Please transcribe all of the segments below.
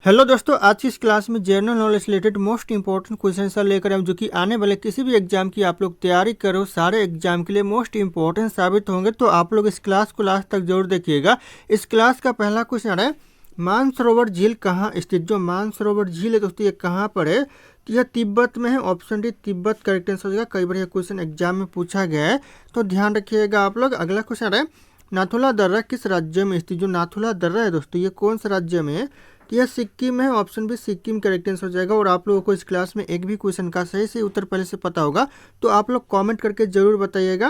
Hello दोस्तों, आज की इस क्लास में general knowledge related most important question लेकर हम जो कि आने वाले किसी भी एग्जाम की आप लोग तैयारी करो, सारे एग्जाम के लिए मोस्ट इंपॉर्टेंट साबित होंगे। तो आप लोग इस क्लास को लास्ट तक जरूर देखिएगा। इस क्लास का पहला क्वेश्चन है, मानसरोवर झील कहाँ स्थित। जो मानसरोवर झील है दोस्तों, ये कहाँ पर है? तो यह तिब्बत में है। Option D Tibet correct answer हो जाएगा। कई बार यह क्वेश्चन एग्जाम में पूछा गया है, तो ध्यान रखिएगा आप लोग। अगला क्वेश्चन है, नाथुला दर्रा किस राज्य में स्थित। जो नाथुला दर्रा है दोस्तों, ये कौन सा राज्य में है? तो यह सिक्किम है। Option B Sikkim correct answer हो जाएगा। और आप लोगों को इस क्लास में एक भी क्वेश्चन का सही से उत्तर पहले से पता होगा, तो आप लोग कमेंट करके जरूर बताइएगा।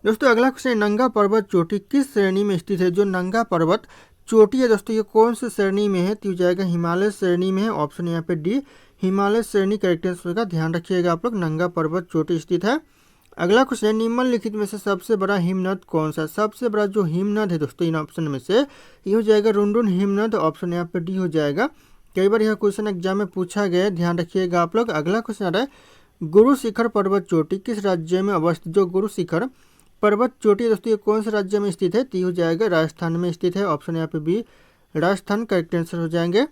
दोस्तों अगला क्वेश्चन है, नंगा पर्वत चोटी किस श्रेणी में स्थित है। जो नंगा पर्वत चोटी है दोस्तों, ये कौन सी श्रेणी में है? तो जाएगा हिमालय श्रेणी में है। ऑप्शन यहाँ पे डी हिमालय श्रेणी करेक्ट आंसर होगा। ध्यान रखिएगा आप लोग, नंगा पर्वत चोटी स्थित है। अगला क्वेश्चन है, निम्नलिखित में से सबसे बड़ा हिमनद कौन सा? सबसे बड़ा जो हिमनद है दोस्तों इन ऑप्शन में से, ये हो जाएगा रुनरुन हिमनद। ऑप्शन यहाँ पे डी हो जाएगा। कई बार यह क्वेश्चन एग्जाम में पूछा गया है, ध्यान रखिएगा आप लोग। अगला क्वेश्चन है, गुरु शिखर पर्वत चोटी किस राज्य में अवस्थित। जो गुरु शिखर पर्वत चोटी है दोस्तों, ये कौन से राज्य में स्थित है? तो हो जाएगा राजस्थान में स्थित है। ऑप्शन यहाँ पे बी राजस्थान करेक्ट आंसर हो जाएंगे।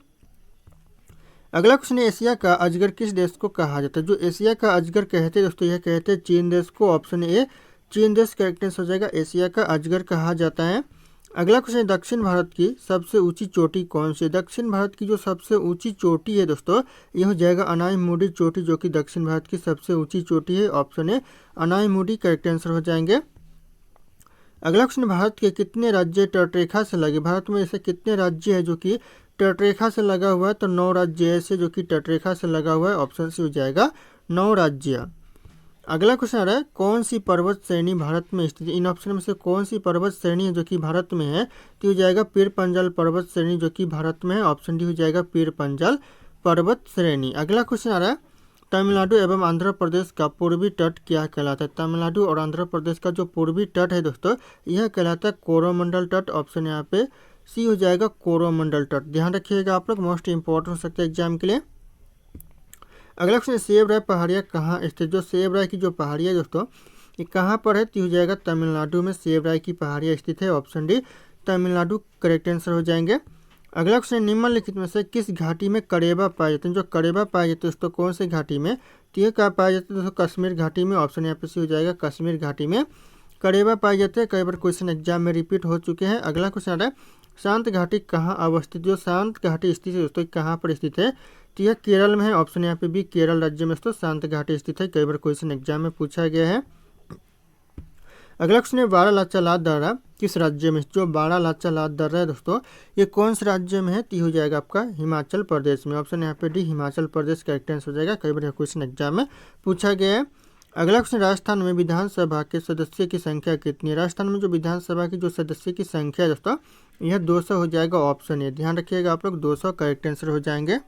अगला क्वेश्चन है, एशिया का अजगर किस देश को कहा जाता है। जो एशिया का अजगर कहते हैं दोस्तों, यह कहते हैं चीन देश को। ऑप्शन ए चीन देश करेक्ट आंसर हो जाएगा। एशिया का अजगर कहा जाता है। अगला क्वेश्चन है, दक्षिण भारत की सबसे ऊंची चोटी कौन सी है। दक्षिण भारत की जो सबसे ऊंची चोटी है दोस्तों, यह हो जाएगा अनाईमुडी चोटी, जो कि दक्षिण भारत की सबसे ऊंची चोटी है। Option A Anaimudi correct answer हो जाएंगे। अगला क्वेश्चन, भारत के कितने राज्य तटरेखा से लगे। भारत में ऐसे कितने राज्य है जो कि तटरेखा से लगा हुआ है? तो 9 राज्य ऐसे जो कि तटरेखा से लगा हुआ है। ऑप्शन सी हो जाएगा 9 राज्य। अगला क्वेश्चन आ रहा है, कौन सी पर्वत श्रेणी भारत में स्थित है। इन ऑप्शन में से कौन सी पर्वत श्रेणी है जो कि भारत में है? तो हो जाएगा पीर पंजाल पर्वत श्रेणी, जो कि भारत में है। ऑप्शन डी हो जाएगा पीर पंजाल पर्वत श्रेणी। अगला क्वेश्चन आ रहा है, तमिलनाडु एवं आंध्र प्रदेश का पूर्वी तट क्या कहलाता है। तमिलनाडु और आंध्र प्रदेश का जो पूर्वी तट है दोस्तों, यह कहलाता है कोरोमंडल तट। ऑप्शन यहाँ पे सी हो जाएगा कोरोमंडल तट। ध्यान रखिएगा आप लोग, मोस्ट इंपॉर्टेंट हो सकता है एग्जाम के लिए। अगला क्वेश्चन, सेब राय पहाड़ियाँ कहाँ स्थित। जो सेब राय की जो पहाड़ियाँ दोस्तों, ये कहाँ पर है? तो हो जाएगा तमिलनाडु में सेब राय की पहाड़ियाँ स्थित है। Option D Tamil Nadu correct answer हो जाएंगे। अगला क्वेश्चन, निम्नलिखित में से किस घाटी में करेबा पाए जाते हैं। जो करेबा पाए जाते हैं दोस्तों, कौन से घाटी में? तो ये कहाँ पाए जाते हैं दोस्तों? कश्मीर घाटी में। ऑप्शन यहाँ पे सी हो जाएगा कश्मीर घाटी में करेबा पाए जाते हैं। कई बार क्वेश्चन एग्जाम में रिपीट हो चुके हैं। अगला क्वेश्चन आ रहा है, शांत घाटी कहाँ अवस्थित। जो शांत घाटी स्थित है दोस्तों, कहाँ पर स्थित है? तो यह केरल में है। ऑप्शन यहाँ पे भी केरल राज्य में दोस्तों शांत घाटी स्थित है। कई बार क्वेश्चन एग्जाम में पूछा गया है। अगला क्वेश्चन है, बारालाचा दर्रा किस राज्य में। जो बारालाचा दर्रा है दोस्तों, ये कौन से राज्य में है? तो हो जाएगा आपका हिमाचल प्रदेश में। ऑप्शन यहाँ पे D Himachal Pradesh correct answer हो जाएगा। कई बार क्वेश्चन एग्जाम में पूछा गया है। अगला क्वेश्चन, राजस्थान में विधानसभा के सदस्य की संख्या कितनी है। राजस्थान में जो विधानसभा की जो सदस्य की संख्या है दोस्तों, यह 200 हो जाएगा। ऑप्शन ए ध्यान रखिएगा आप लोग, 200 करेक्ट आंसर हो जाएंगे।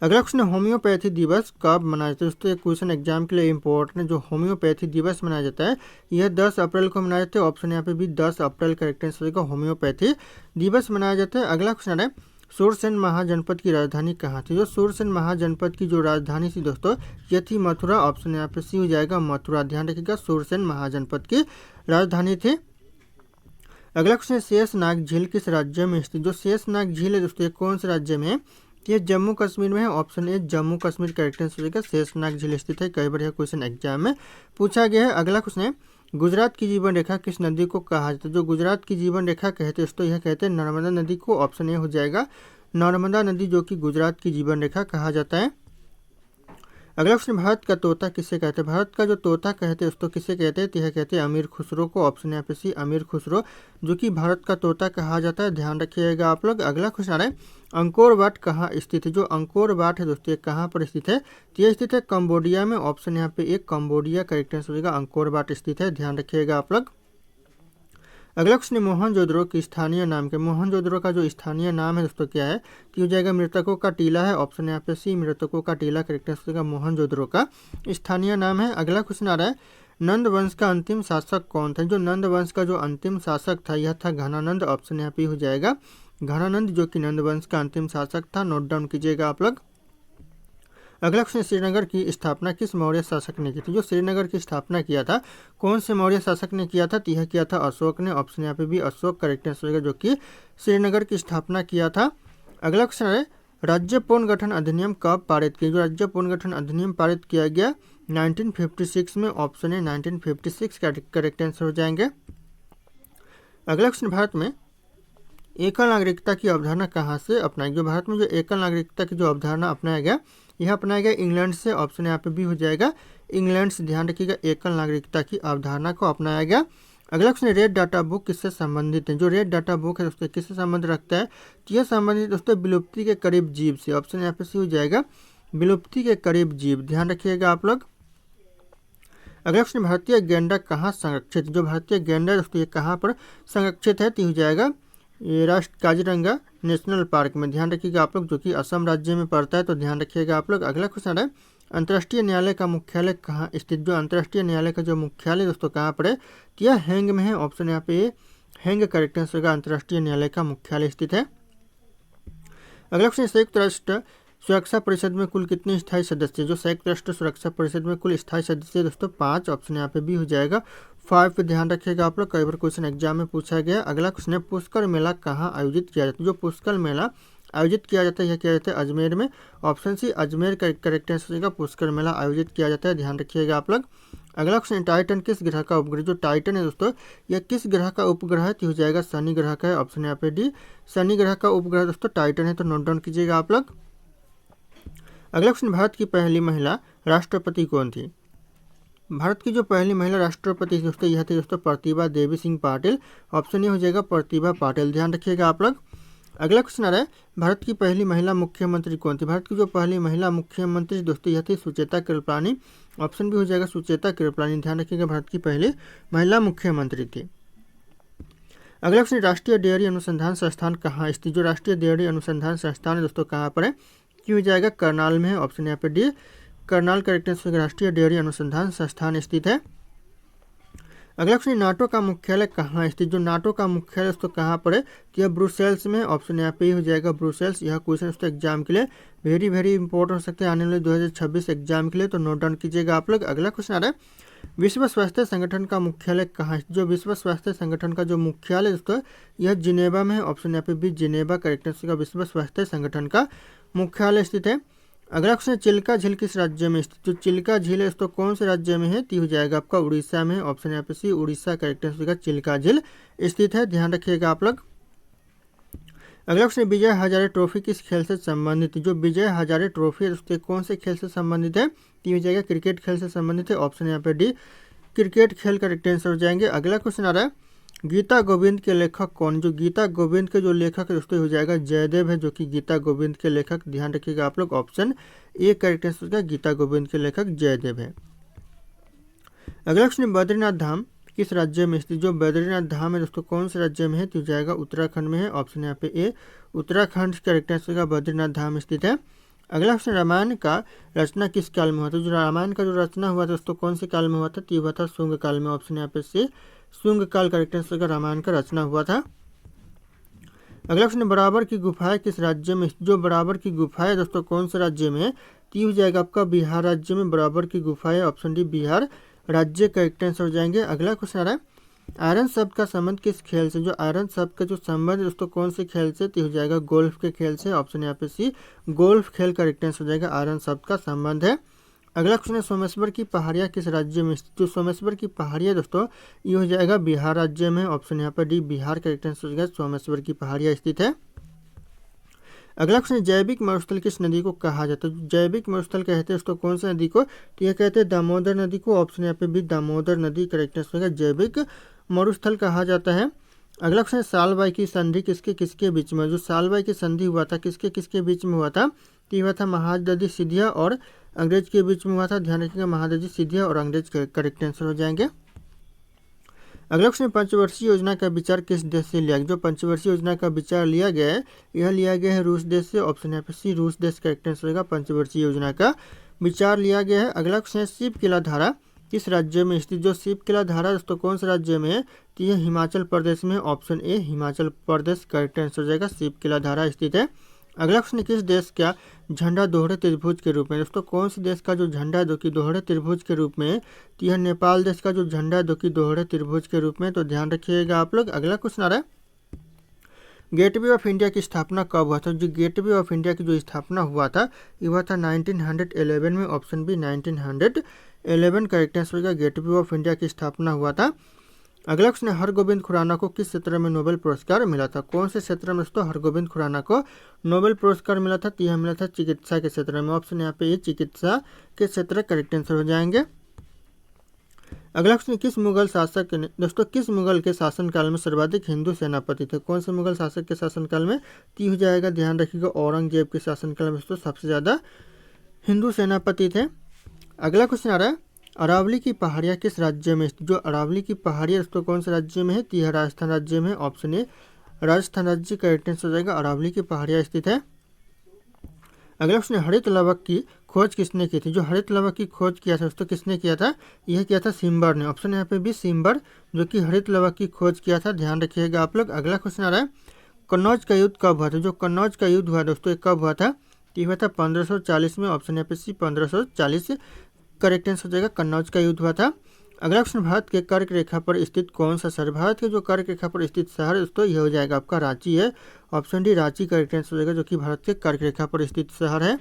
अगला क्वेश्चन, होम्योपैथी दिवस कब मनाया जाता है। दोस्तों ये क्वेश्चन एग्जाम के लिए इंपॉर्टेंट है। जो होम्योपैथी दिवस मनाया जाता है, यह 10 अप्रैल को मनाया जाता है। ऑप्शन यहाँ पे भी 10 अप्रैल करेक्ट आंसर होगा। होम्योपैथी दिवस मनाया जाता है। अगला क्वेश्चन है, सूरसेन महाजनपद की राजधानी कहाँ थी। जो सूरसेन महाजनपद की जो राजधानी थी दोस्तों, यह थी मथुरा। ऑप्शन यहाँ पे सी हो जाएगा मथुरा। ध्यान रखिएगा, सूरसेन महाजनपद की राजधानी थी। अगला क्वेश्चन, शेषनाग झील किस राज्य में स्थित। जो शेषनाग झील है दोस्तों, ये कौन से राज्य में है? ये जम्मू कश्मीर में है। Option A Jammu Kashmir correct answer होगा। शेषनाग झील स्थित है। कई बार यह क्वेश्चन एग्जाम में पूछा गया है। अगला क्वेश्चन है, गुजरात की जीवन रेखा किस नदी को कहा जाता है। जो गुजरात की जीवन रेखा कहते हैं दोस्तों, यह कहते हैं नर्मदा नदी को। ऑप्शन ए हो जाएगा नर्मदा नदी, जो कि गुजरात की जीवन रेखा कहा जाता है। अगला क्वेश्चन, भारत का तोता किसे कहते हैं। भारत का जो तोता कहते हैं दोस्तों, किसे कहते हैं? तो यह कहते हैं अमीर खुसरो को। ऑप्शन यहाँ पे सी अमीर खुसरो, जो कि भारत का तोता कहा जाता है। ध्यान रखिएगा आप लोग। अगला क्वेश्चन आ रहा है, अंकोर वाट कहाँ स्थित है। जो अंकोर वाट है दोस्तों, ये कहाँ पर स्थित है? तो यह स्थित है कंबोडिया में। ऑप्शन यहाँ पे एक कंबोडिया करेक्ट आंसर होगा। अंकोर वाट स्थित है। ध्यान रखिएगा आप लोग। अगला क्वेश्चन, मोहनजोदड़ो की स्थानीय नाम क्या। मोहनजोदड़ो का जो स्थानीय नाम है दोस्तों क्या है? कि हो जाएगा मृतकों का टीला है। ऑप्शन यहाँ पे सी मृतकों का टीला करेक्ट आंसर होगा। मोहनजोदड़ो का स्थानीय नाम है। अगला क्वेश्चन आ रहा है, नंद वंश का अंतिम शासक कौन था। जो नंद वंश का जो अंतिम शासक था, यह था घनानंद। ऑप्शन यहाँ पे हो जाएगा घनानंद, जो कि नंद वंश का अंतिम शासक था। नोट डाउन कीजिएगा आप लोग। अगला क्वेश्चन, श्रीनगर की स्थापना किस मौर्य शासक ने की थी? जो श्रीनगर की स्थापना किया था कौन से मौर्य शासक ने किया था? तो यह किया था अशोक ने। ऑप्शन यहाँ पे भी अशोक करेक्ट आंसर होगा, जो कि श्रीनगर की स्थापना किया था। अगला क्वेश्चन है, राज्य पुनर्गठन अधिनियम कब पारित किया? जो राज्य पुनर्गठन अधिनियम पारित किया गया 1956 में। ऑप्शन है 1956 का करेक्ट आंसर हो जाएंगे। अगला क्वेश्चन, भारत में एकल नागरिकता की अवधारणा कहाँ से अपनाई? जो भारत में जो एकल नागरिकता की जो अवधारणा अपनाया गया, यह अपनाया गया इंग्लैंड से। ऑप्शन यहाँ पे भी हो जाएगा इंग्लैंड से। ध्यान रखिएगा, एकल नागरिकता की अवधारणा को अपनाया गया। अगला क्वेश्चन, रेड डाटा बुक किससे संबंधित है? जो रेड डाटा बुक है दोस्तों किससे संबंध रखता है? तो यह संबंधित दोस्तों विलुप्ति के करीब जीव से। ऑप्शन यहाँ पे सी हो जाएगा विलुप्ति के करीब जीव। ध्यान रखिएगा आप लोग। अगला क्वेश्चन, भारतीय गैंडा कहाँ संरक्षित? जो भारतीय गैंडा दोस्तों ये कहाँ पर संरक्षित है? तो हो जाएगा ये राष्ट्र काजीरंगा नेशनल पार्क में। ध्यान रखिएगा आप लोग, जो कि असम राज्य में पड़ता है, तो ध्यान रखिएगा आप लोग। अगला क्वेश्चन है, अंतर्राष्ट्रीय न्यायालय का मुख्यालय कहाँ स्थित? जो अंतर्राष्ट्रीय न्यायालय का जो मुख्यालय दोस्तों कहाँ पर है? तो यह हैंग में है। ऑप्शन यहाँ पे हैंग करेक्ट आंसर होगा, अंतर्राष्ट्रीय न्यायालय का मुख्यालय स्थित है। अगला क्वेश्चन, संयुक्त राष्ट्र सुरक्षा परिषद में कुल कितने स्थायी सदस्य? जो संयुक्त राष्ट्र सुरक्षा परिषद में कुल स्थायी सदस्य दोस्तों 5। ऑप्शन यहाँ पे भी हो जाएगा 5 पे ध्यान रखिएगा आप लोग, कई बार क्वेश्चन एग्जाम में पूछा गया। अगला क्वेश्चन है, पुष्कर मेला कहाँ आयोजित किया जाता है? जो पुष्कर मेला आयोजित किया जाता है यह किया जाता है अजमेर में। ऑप्शन सी अजमेर का करेक्ट आंसर होगा, पुष्कर मेला आयोजित किया जाता है। ध्यान रखिएगा आप लोग। अगला क्वेश्चन, टाइटन किस ग्रह का उपग्रह? जो टाइटन है दोस्तों यह किस ग्रह का उपग्रह है? तो हो जाएगा शनि ग्रह का है। ऑप्शन यहाँ पे डी, शनि ग्रह का उपग्रह दोस्तों टाइटन है, तो नोट डाउन कीजिएगा आप लोग। अगला क्वेश्चन, भारत की पहली महिला राष्ट्रपति कौन थी? भारत की जो पहली महिला राष्ट्रपति दोस्तों यह थी दोस्तों प्रतिभा देवी सिंह पाटिल। ऑप्शन ये हो जाएगा प्रतिभा पाटिल। ध्यान रखिएगा आप लोग। अगला क्वेश्चन आ रहा है, भारत की पहली महिला मुख्यमंत्री कौन थी? भारत की जो पहली महिला मुख्यमंत्री दोस्तों यह थी सुचेता कृपलानी। ऑप्शन भी हो जाएगा सुचेता कृपलानी। ध्यान रखिएगा, भारत की पहली महिला मुख्यमंत्री थी। अगला क्वेश्चन, राष्ट्रीय डेयरी अनुसंधान संस्थान कहाँ स्थित? जो राष्ट्रीय डेयरी अनुसंधान संस्थान है दोस्तों कहाँ पर है? क्यों हो जाएगा करनाल में है। ऑप्शन यहाँ पे डी, करनाल करेक्ट आंसर, राष्ट्रीय डेयरी अनुसंधान संस्थान स्थित है। अगला क्वेश्चन, नाटो का मुख्यालय कहाँ स्थित? जो नाटो का मुख्यालय दोस्तों कहाँ पर है? तो यह ब्रुसेल्स में। ऑप्शन यहाँ पे ही हो जाएगा ब्रुसेल्स। यह क्वेश्चन दोस्तों एग्जाम के लिए वेरी वेरी इंपॉर्टेंट हो सकते हैं आने वाले 2026 एग्जाम के लिए, तो नोट डाउन कीजिएगा आप लोग। अगला क्वेश्चन आ रहा है, विश्व स्वास्थ्य संगठन का मुख्यालय कहाँ है? जो विश्व स्वास्थ्य संगठन का जो मुख्यालय दोस्तों यह जिनेवा में है। ऑप्शन यहाँ पे भी जिनेवा करेक्ट आंसर का विश्व स्वास्थ्य संगठन का मुख्यालय स्थित है। अगला क्वेश्चन, चिल्का झील किस राज्य में स्थित? जो चिल्का झील है दोस्तों कौन से राज्य में है? तो हो जाएगा आपका उड़ीसा में। ऑप्शन यहाँ पे सी, उड़ीसा करेक्ट आंसर का चिल्का झील स्थित है। ध्यान रखिएगा आप लोग। अगला क्वेश्चन, विजय हजारे ट्रॉफी किस खेल से संबंधित है? जो विजय हजारे ट्रॉफी है दोस्तों कौन से खेल से संबंधित है? तो हो जाएगा क्रिकेट खेल से संबंधित है। ऑप्शन यहाँ पे डी, क्रिकेट खेल करेक्ट आंसर हो जाएंगे। अगला क्वेश्चन आ रहा है, गीता गोविंद के लेखक कौन? जो गीता गोविंद के जो लेखक है दोस्तों हो जाएगा जयदेव है, जो कि गीता गोविंद के लेखक। ध्यान रखिएगा आप लोग, ऑप्शन ए करेक्ट आंसर का गीता गोविंद के लेखक जयदेव है। अगला क्वेश्चन, बद्रीनाथ धाम किस राज्य में स्थित? जो बद्रीनाथ धाम है दोस्तों कौन से राज्य में है? तो जाएगा उत्तराखंड में है। ऑप्शन यहाँ पे ए, उत्तराखंड करेक्ट आंसर का बद्रीनाथ धाम स्थित है। अगला क्वेश्चन, रामायण का रचना किस काल में हुआ था? जो रामायण का जो रचना हुआ था दोस्तों कौन से काल में हुआ था? तो हुआ था शुंग काल में। ऑप्शन यहाँ पे से शुंग काल करेक्ट आंसर का रामायण का रचना हुआ था। अगला क्वेश्चन, बराबर की गुफाएं किस राज्य में? जो बराबर की गुफाएं दोस्तों कौन से राज्य में है? तो हो जाएगा आपका बिहार राज्य में बराबर की गुफाएं। ऑप्शन डी, बिहार राज्य करेक्ट आंसर हो जाएंगे। अगला क्वेश्चन आ रहा है, आयरन शब्द का संबंध किस खेल से? जो आयरन शब्द का जो संबंध दोस्तों कौन से खेल से? तो हो जाएगा गोल्फ के खेल से। ऑप्शन यहाँ पे सी, गोल्फ खेल करेक्ट आंसर हो जाएगा, आयरन शब्द का संबंध है। अगला क्वेश्चन है, सोमेश्वर की पहाड़ियाँ किस राज्य में स्थित? जो सोमेश्वर की पहाड़ियाँ दोस्तों ये हो जाएगा बिहार राज्य में। ऑप्शन यहाँ पर डी, बिहार करेक्ट आंसर हो जाएगा, सोमेश्वर की पहाड़ियाँ स्थित है। अगला क्वेश्चन, जैविक मरुस्थल किस नदी को कहा जाता है? जैविक मरुस्थल कहते हैं दोस्तों कौन सी नदी को? तो यह कहते हैं दामोदर नदी को। ऑप्शन यहाँ पे भी दामोदर नदी करेक्ट आंसर होगा, जैविक मरुस्थल कहा जाता है। अगला क्वेश्चन, सालबाई की संधि किसके किसके बीच में? जो सालबाई की संधि हुआ था किसके किसके बीच में हुआ था? तो हुआ था महादजी सिंधिया और अंग्रेज के बीच में हुआ था। ध्यान रखिएगा, महादजी सिंधिया और अंग्रेज करेक्ट आंसर हो जाएंगे। अगला क्वेश्चन, पंचवर्षीय योजना का विचार किस देश से लिया गया? जो पंचवर्षीय योजना का विचार लिया गया है यह लिया गया है रूस देश से। ऑप्शन यहाँ पे सी, रूस देश करेक्ट आंसर होगा, पंचवर्षीय योजना का विचार लिया गया है। अगला क्वेश्चन, शिव किला धारा किस राज्य में स्थित? जो शिव किला धारा दोस्तों कौन से राज्य में है? तो यह हिमाचल प्रदेश में। Option A, Himachal Pradesh correct answer हो जाएगा, शिव किला धारा स्थित है। अगला क्वेश्चन, किस देश का झंडा दोहरे त्रिभुज के रूप में? दोस्तों कौन से देश का जो झंडा है जो कि दोहरे त्रिभुज के रूप में, तो यह नेपाल देश का जो झंडा है जो कि दोहरे त्रिभुज के रूप में, तो ध्यान रखिएगा आप लोग। अगला क्वेश्चन आ रहा है, गेटवे ऑफ इंडिया की स्थापना कब हुआ था? जो गेटवे ऑफ इंडिया की जो स्थापना हुआ था ये हुआ था 1911 में। ऑप्शन बी 1911 करेक्ट आंसर होगा। गेटवे ऑफ इंडिया की स्थापना हुआ था। अगला क्वेश्चन, हरगोविंद खुराना को किस क्षेत्र में नोबेल पुरस्कार मिला था? कौन से क्षेत्र में दोस्तों हरगोविंद खुराना को नोबेल पुरस्कार मिला था? तो यह मिला था चिकित्सा के क्षेत्र में। ऑप्शन यहाँ पे ये चिकित्सा के क्षेत्र करेक्ट आंसर हो जाएंगे। अगला क्वेश्चन, किस मुगल शासक ने दोस्तों किस मुगल के शासनकाल में सर्वाधिक हिंदू सेनापति थे? कौन से मुगल शासक के शासनकाल में? तो हो जाएगा, ध्यान रखिएगा, औरंगजेब के शासनकाल में दोस्तों सबसे ज़्यादा हिंदू सेनापति थे। अगला क्वेश्चन आ रहा है, अरावली की पहाड़ियाँ किस राज्य में स्थित? जो अरावली की पहाड़ियाँ दोस्तों कौन से राज्य में है? तो यह राजस्थान राज्य में। ऑप्शन ए राजस्थान राज्य का करेक्ट आंसर हो जाएगा। अरावली की पहाड़ियाँ स्थित है। अगला क्वेश्चन, हरित लवक की खोज किसने की थी? जो हरित लवक की खोज किया था दोस्तों किसने किया था? यह किया था सिम्बर ने। ऑप्शन यहाँ पे भी सिम्बर जो कि हरित लवक की खोज किया था, ध्यान रखिएगा आप लोग। अगला क्वेश्चन आ रहा है, कन्नौज का युद्ध कब हुआ था? जो कन्नौज का युद्ध हुआ दोस्तों कब हुआ था? तो हुआ था 1540 में। ऑप्शन यहाँ पे सी 1540 करेक्ट आंसर हो जाएगा। कन्नौज का युद्ध हुआ था। अगला क्वेश्चन, भारत के कर्क रेखा पर स्थित कौन सा शहर? भारत के जो कर्क रेखा पर स्थित शहर दोस्तों यह हो जाएगा आपका रांची है। Option D Ranchi correct answer हो जाएगा, जो कि भारत के कर्क रेखा पर स्थित शहर है।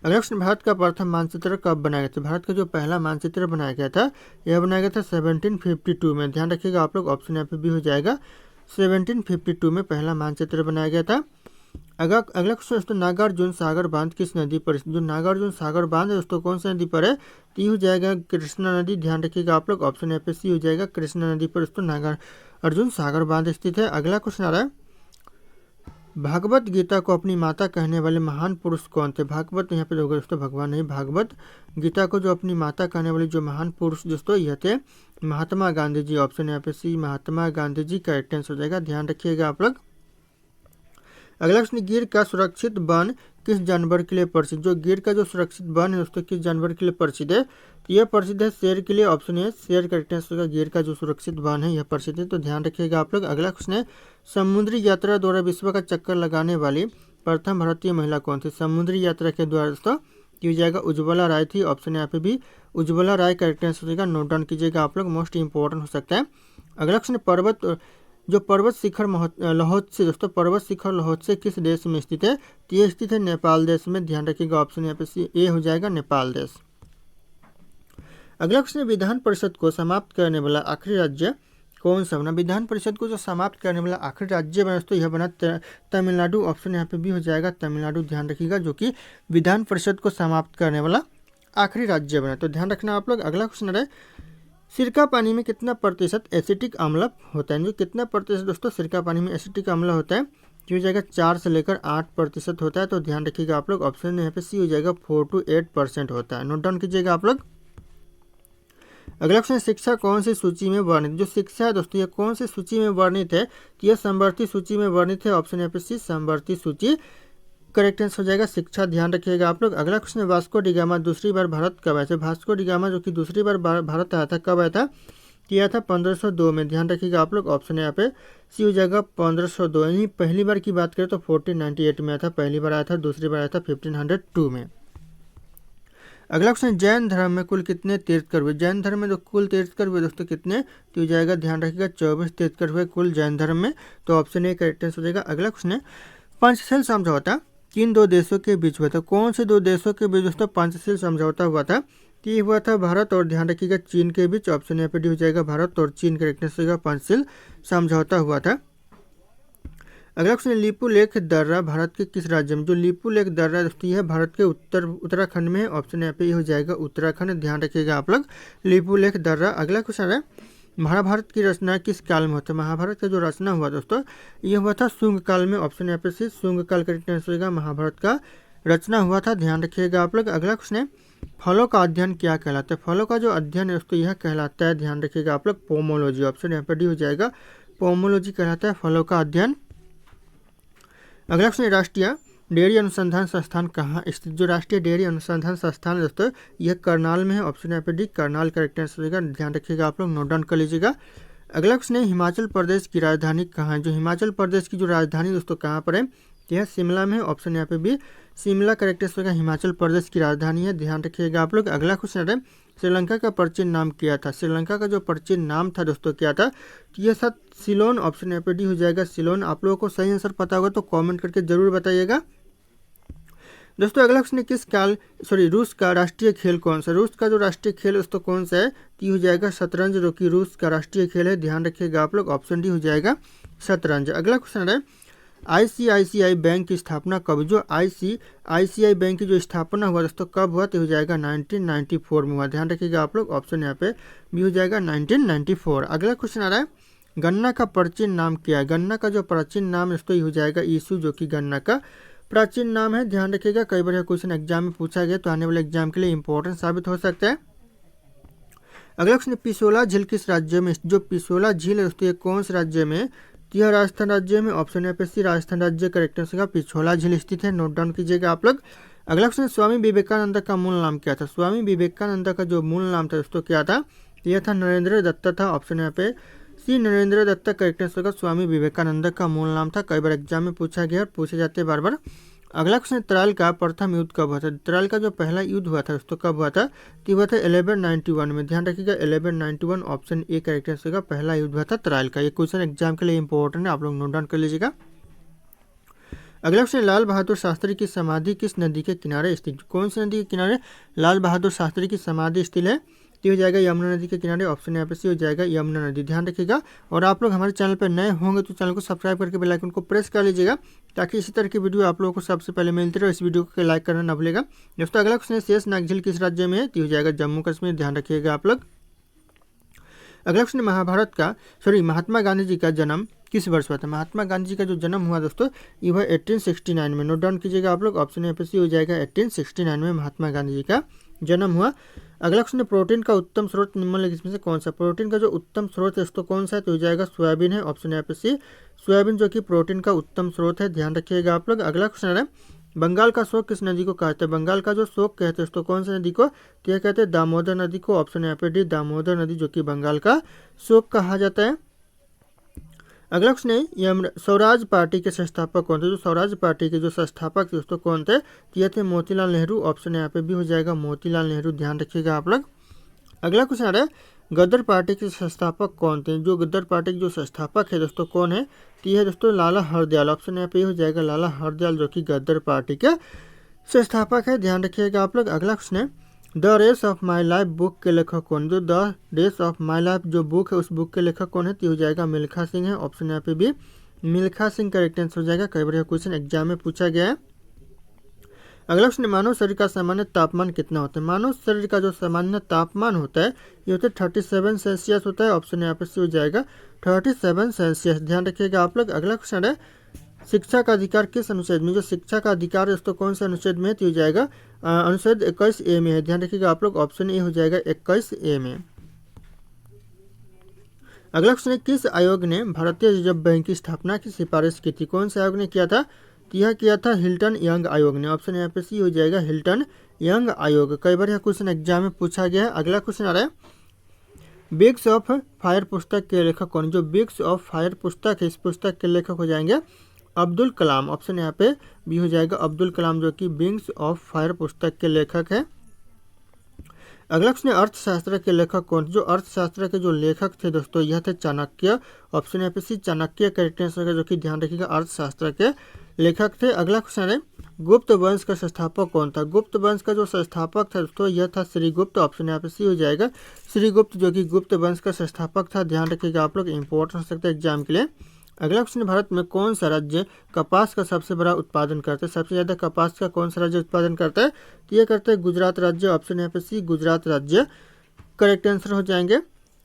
अगला क्वेश्चन, भारत का प्रथम मानचित्र कब बनाया गया था? भारत का जो पहला मानचित्र बनाया गया था यह बनाया गया था 1752 में। ध्यान रखिएगा आप लोग, ऑप्शन यहाँ पे भी हो जाएगा। 1752 में पहला मानचित्र बनाया गया था। अगला क्वेश्चन दोस्तों, नागार्जुन सागर बांध किस नदी पर? जो नागार्जुन सागर बांध है दोस्तों कौन सी नदी पर है? तो हो जाएगा कृष्णा नदी। ध्यान रखिएगा आप लोग, ऑप्शन यहाँ पे सी हो जाएगा। कृष्णा नदी पर दोस्तों नागार्जुन सागर बांध स्थित है। अगला क्वेश्चन आ रहा है, भागवत गीता को अपनी माता कहने वाले महान पुरुष कौन थे? भागवत यहाँ पे दोस्तों भगवान नहीं, भागवत गीता को जो अपनी माता कहने वाले जो महान पुरुष दोस्तों यह थे महात्मा गांधी जी। ऑप्शन यहाँ पे सी महात्मा गांधी जी करेक्ट आंसर हो जाएगा, ध्यान रखिएगा आप लोग। अगला क्वेश्चन, गिर का सुरक्षित वन किस जानवर के लिए प्रसिद्ध? जो गिर का जो सुरक्षित वन है दोस्तों किस जानवर के लिए प्रसिद्ध है? तो यह प्रसिद्ध है शेर के लिए। ऑप्शन है शेर करेक्ट आंसर होगा। गिर का जो सुरक्षित वन है यह प्रसिद्ध है, तो ध्यान रखिएगा आप लोग। अगला क्वेश्चन है, समुद्री यात्रा द्वारा विश्व का चक्कर लगाने वाली प्रथम भारतीय महिला कौन थी? समुद्री यात्रा के द्वारा दोस्तों की जाएगा उज्ज्वला राय थी। ऑप्शन यहाँ पे भी उज्ज्वला राय करेक्ट आंसर हो जाएगा। नोट डाउन कीजिएगा आप लोग, मोस्ट इंपॉर्टेंट हो सकता है। अगला क्वेश्चन, पर्वत शिखर लाहौल दोस्तों पर्वत शिखर लाहौल किस देश में स्थित है? तो ये स्थित है नेपाल देश में। ध्यान रखिएगा, ऑप्शन यहाँ पे सी ए हो जाएगा, नेपाल देश। अगला क्वेश्चन, विधान परिषद को समाप्त करने वाला आखिरी राज्य कौन सा बना? विधान परिषद को जो समाप्त करने वाला आखिरी राज्य बना दोस्तों यह बना तमिलनाडु। ऑप्शन यहाँ पे भी हो जाएगा तमिलनाडु। ध्यान रखिएगा, जो कि विधान परिषद को समाप्त करने वाला आखिरी राज्य बना, तो ध्यान रखना आप लोग। अगला क्वेश्चन है, सिरका पानी में कितना प्रतिशत एसिटिक अम्ल होता है? जो कितना प्रतिशत दोस्तों सिरका पानी में एसिटिक अम्ल होता है? जो हो जाएगा 4 से लेकर 8% होता है, तो ध्यान रखिएगा आप लोग। ऑप्शन यहाँ पे सी हो जाएगा 4 to 8% होता है। नोट डाउन कीजिएगा आप लोग। अगला क्वेश्चन, शिक्षा कौन सी सूची में वर्णित? जो शिक्षा है दोस्तों यह कौन सी सूची में वर्णित है? तो यह समवर्ती सूची में वर्णित है। ऑप्शन यहाँ पे सी समवर्ती सूची करेक्ट आंसर हो जाएगा शिक्षा। ध्यान रखिएगा आप लोग। अगला क्वेश्चन, वास्को डी गामा दूसरी बार भारत कब आया था? वास्को डी गामा जो कि दूसरी बार भारत आया था कब आया था? किया था 1502 में। ध्यान रखिएगा आप लोग, ऑप्शन यहाँ पे सी हो जाएगा 1502। यानी पहली बार की बात करें तो 1498 में आया था, पहली बार आया था। दूसरी बार आया था 1502 में। अगला क्वेश्चन, जैन धर्म में कुल कितने तीर्थकर हुए? जैन धर्म में जो कुल तीर्थकर हुए दोस्तों कितने? तो हो जाएगा, ध्यान रखिएगा 24 तीर्थकर हुए कुल जैन धर्म में, तो ऑप्शन ए करेक्ट आंसर हो जाएगा। अगला क्वेश्चन है, पंचशील समझौता किन दो देशों के बीच हुआ था? कौन से दो देशों के बीच दोस्तों पंचशील समझौता हुआ था? ये हुआ था भारत और ध्यान रखिएगा चीन के बीच। ऑप्शन यहाँ पे डी हो जाएगा, भारत और चीन करेक्ट आंसर होगा। पंचशील समझौता हुआ था। अगला क्वेश्चन, लिपू लेख दर्रा भारत के किस राज्य में? जो लिपू लेख दर्रा दोस्तों यह भारत के उत्तराखंड में है। ऑप्शन यहाँ पे हो जाएगा उत्तराखंड। ध्यान रखिएगा आप लोग, लिपू लेख दर्रा। अगला क्वेश्चन है, महाभारत की रचना किस काल में होता है? महाभारत का जो रचना हुआ दोस्तों यह हुआ था शुंग काल में। ऑप्शन यहाँ पे से शुंग काल करेक्ट आंसर होगा। महाभारत का रचना हुआ था, ध्यान रखिएगा आप लोग। अगला क्वेश्चन है, फलों का अध्ययन क्या कहलाता है? फलों का जो अध्ययन है दोस्तों यह कहलाता है, ध्यान रखिएगा आप लोग, पोमोलॉजी। ऑप्शन यहाँ पर डी हो जाएगा, पोमोलॉजी कहलाता है फलों का अध्ययन। अगला क्वेश्चन, राष्ट्रीय डेयरी अनुसंधान संस्थान कहाँ स्थित? जो राष्ट्रीय डेयरी अनुसंधान संस्थान है दोस्तों यह करनाल में है। ऑप्शन यहाँ पे डी करनाल करेक्ट आंसर होगा। ध्यान रखिएगा आप लोग, नोट डाउन कर लीजिएगा। अगला क्वेश्चन है, हिमाचल प्रदेश की राजधानी कहाँ है? जो हिमाचल प्रदेश की जो राजधानी दोस्तों कहाँ पर है? तो यह शिमला में, ऑप्शन यहाँ पे बी शिमला करेक्ट आंसर होगा। हिमाचल प्रदेश की राजधानी है, ध्यान रखिएगा आप लोग। अगला क्वेश्चन है श्रीलंका का प्राचीन नाम क्या था। श्रीलंका का जो प्राचीन नाम था दोस्तों क्या था, तो यह था सिलोन, ऑप्शन यहाँ पे डी हो जाएगा सिलोन। आप लोगों को सही आंसर पता होगा तो कमेंट करके जरूर बताइएगा। दोस्तों अगला क्वेश्चन रूस का राष्ट्रीय खेल कौन सा। रूस का जो राष्ट्रीय खेल दोस्तों कौन सा है, तो ये हो जाएगा शतरंज, जो कि रूस का राष्ट्रीय खेल है, ध्यान रखिएगा आप लोग। ऑप्शन डी हो जाएगा शतरंज। अगला क्वेश्चन है आईसीआईसीआई बैंक की स्थापना कब। जो आईसीआईसीआई बैंक की जो स्थापना हुआ दोस्तों कब हुआ, तो हो जाएगा 1994 में हुआ, ध्यान रखिएगा आप लोग। ऑप्शन यहाँ पे भी हो जाएगा 1994। अगला क्वेश्चन आ रहा है गन्ना का प्राचीन नाम क्या है। गन्ना का जो प्राचीन नाम दोस्तों ये हो जाएगा ईसू, जो कि गन्ना का प्राचीन नाम है, ध्यान रखिएगा। कई बार यह क्वेश्चन एग्जाम में पूछा गया तो आने वाले एग्जाम के लिए इंपॉर्टेंट साबित हो सकता है। अगला क्वेश्चन पिसोला झील किस राज्य में। जो पिसोला झील है दोस्तों ये कौन से राज्य में, तो यह राजस्थान राज्य में, ऑप्शन यहाँ पे सी राजस्थान राज्य करेक्ट आंसर होगा। पिछोला झील स्थित है, नोट डाउन कीजिएगा आप लोग। अगला क्वेश्चन स्वामी विवेकानंद का मूल नाम क्या था। स्वामी विवेकानंद का जो मूल नाम था दोस्तों क्या था, तो यह था नरेंद्र दत्ता था, ऑप्शन यहाँ पे सी नरेंद्र दत्ता करेक्ट आंसर होगा। स्वामी विवेकानंद का मूल नाम था, कई बार एग्जाम में पूछा गया और पूछे जाते हैं बार बार। अगला क्वेश्चन त्राल का प्रथम युद्ध कब हुआ था। त्राल का जो पहला युद्ध हुआ था दोस्तों कब हुआ था, तो हुआ था 1191 में, ध्यान रखिएगा 1191, ऑप्शन ए करेक्ट आंसर होगा। पहला युद्ध हुआ था त्राल का। ये क्वेश्चन एग्जाम के लिए इंपॉर्टेंट है, आप लोग नोट डाउन कर लीजिएगा। अगला क्वेश्चन लाल बहादुर शास्त्री की समाधि किस नदी के किनारे स्थित। कौन सी नदी के किनारे लाल बहादुर शास्त्री की समाधि स्थित है, तो हो जाएगा यमुना नदी के किनारे, ऑप्शन यहाँ पे सी हो जाएगा यमुना नदी, ध्यान रखिएगा। और आप लोग हमारे चैनल पर नए होंगे तो चैनल को सब्सक्राइब करके बेल आइकन को प्रेस कर लीजिएगा, ताकि इसी तरह की वीडियो आप लोगों को सबसे पहले मिलती रहे। इस वीडियो को लाइक करना न भूलेगा दोस्तों। अगला क्वेश्चन शेष नाग झील किस राज्य में है, तो हो जाएगा जम्मू कश्मीर, ध्यान रखिएगा आप लोग। अगला क्वेश्चन महात्मा गांधी जी का जन्म किस वर्ष हुआ था। महात्मा गांधी जी का जो जन्म हुआ दोस्तों ये हुआ 1869 में, नोट डाउन कीजिएगा आप लोग। ऑप्शन यहाँ पे सी हो जाएगा 1869 में महात्मा गांधी जी का जन्म हुआ। अगला क्वेश्चन प्रोटीन का उत्तम स्रोत निम्नलिखित में से कौन सा। प्रोटीन का जो उत्तम स्रोत है दोस्तों कौन सा है, तो हो जाएगा सोयाबीन है, ऑप्शन यहाँ पे सी सोयाबीन, जो कि प्रोटीन का उत्तम स्रोत है, ध्यान रखिएगा आप लोग। अगला क्वेश्चन है बंगाल का शोक किस नदी को कहते हैं। बंगाल का जो शोक कहते हैं दोस्तों कौन सी नदी को, तो यह कहते हैं दामोदर नदी को, ऑप्शन यहाँ पे डी दामोदर नदी, जो कि बंगाल का शोक कहा जाता है। अगला क्वेश्चन है यह स्वराज पार्टी के संस्थापक कौन थे। जो स्वराज पार्टी के जो संस्थापक दोस्तों कौन थे, तो यह थे मोतीलाल नेहरू, ऑप्शन यहाँ पे भी हो जाएगा मोतीलाल नेहरू, ध्यान रखिएगा आप लोग। अगला क्वेश्चन है गदर पार्टी के संस्थापक कौन थे। जो गदर पार्टी के जो संस्थापक है दोस्तों कौन है, तो यह है दोस्तों लाला हरदयाल, ऑप्शन यहाँ पे हो जाएगा लाला हरदयाल, जो कि गदर पार्टी के संस्थापक है, ध्यान रखिएगा आप लोग। अगला क्वेश्चन है the race of my life book के लेखक कौन। जो the race of my life जो बुक है उस बुक के लेखक कौन है, तो हो जाएगा मिल्खा सिंह है, ऑप्शन यहाँ पे भी मिल्खा सिंह करेक्ट आंसर हो जाएगा। कई बार यह क्वेश्चन एग्जाम में पूछा गया है। अगला क्वेश्चन मानव शरीर का सामान्य तापमान कितना होता है। मानव शरीर का जो सामान्य तापमान होता है ये होता है 37 सेल्सियस होता है, ऑप्शन यहाँ पे सी हो जाएगा 37 सेल्सियस, ध्यान रखिएगा आप लोग। अगला क्वेश्चन है शिक्षा का अधिकार किस अनुच्छेद में। जो शिक्षा का अधिकार दोस्तों कौन से अनुच्छेद में है, तो हो जाएगा अनुच्छेद 21A में है, ध्यान रखिएगा आप लोग। ऑप्शन ए हो जाएगा 21A में। अगला क्वेश्चन है किस आयोग ने भारतीय रिजर्व बैंक की स्थापना की सिफारिश की थी। कौन से आयोग ने किया था, तो यह किया था हिल्टन यंग आयोग ने, ऑप्शन यहाँ पे सी हो जाएगा हिल्टन यंग आयोग। कई बार यह क्वेश्चन एग्जाम में पूछा गया है। अगला क्वेश्चन आ रहा है विग्स ऑफ फायर पुस्तक के लेखक कौन। जो विग्स ऑफ फायर पुस्तक है इस पुस्तक के लेखक हो जाएंगे अब्दुल कलाम, ऑप्शन यहाँ पे भी हो जाएगा अब्दुल कलाम, जो कि विंग्स ऑफ फायर पुस्तक के लेखक है। अगला क्वेश्चन अर्थशास्त्र के लेखक कौन। जो अर्थशास्त्र के जो लेखक थे दोस्तों यह थे चाणक्य, ऑप्शन यहाँ पे सी चाणक्य करेक्ट आंसर है, जो कि ध्यान रखिएगा अर्थशास्त्र के लेखक थे। अगला क्वेश्चन है गुप्त वंश का संस्थापक कौन था। गुप्त वंश का जो संस्थापक था दोस्तों यह था श्रीगुप्त, ऑप्शन यहाँ पे सी हो जाएगा श्रीगुप्त, जो कि गुप्त वंश का संस्थापक था, ध्यान रखिएगा आप लोग, इंपॉर्टेंट हो सकता है एग्जाम के लिए। अगला क्वेश्चन भारत में कौन सा राज्य कपास का सबसे बड़ा उत्पादन करता है। सबसे ज़्यादा कपास का कौन सा राज्य उत्पादन करता है, तो ये करता है गुजरात राज्य, ऑप्शन यहाँ पे सी गुजरात राज्य करेक्ट आंसर हो जाएंगे।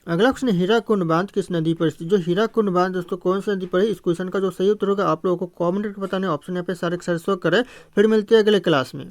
अगला क्वेश्चन हीराकुंड बांध किस नदी पर स्थित। जो हीराकुंड बांध दोस्तों कौन सी नदी पर है, इस क्वेश्चन का जो सही उत्तर होगा आप लोगों को कमेंट करके बताना है, ऑप्शन यहाँ पे सारे शो करे। फिर मिलते हैं अगले क्लास में।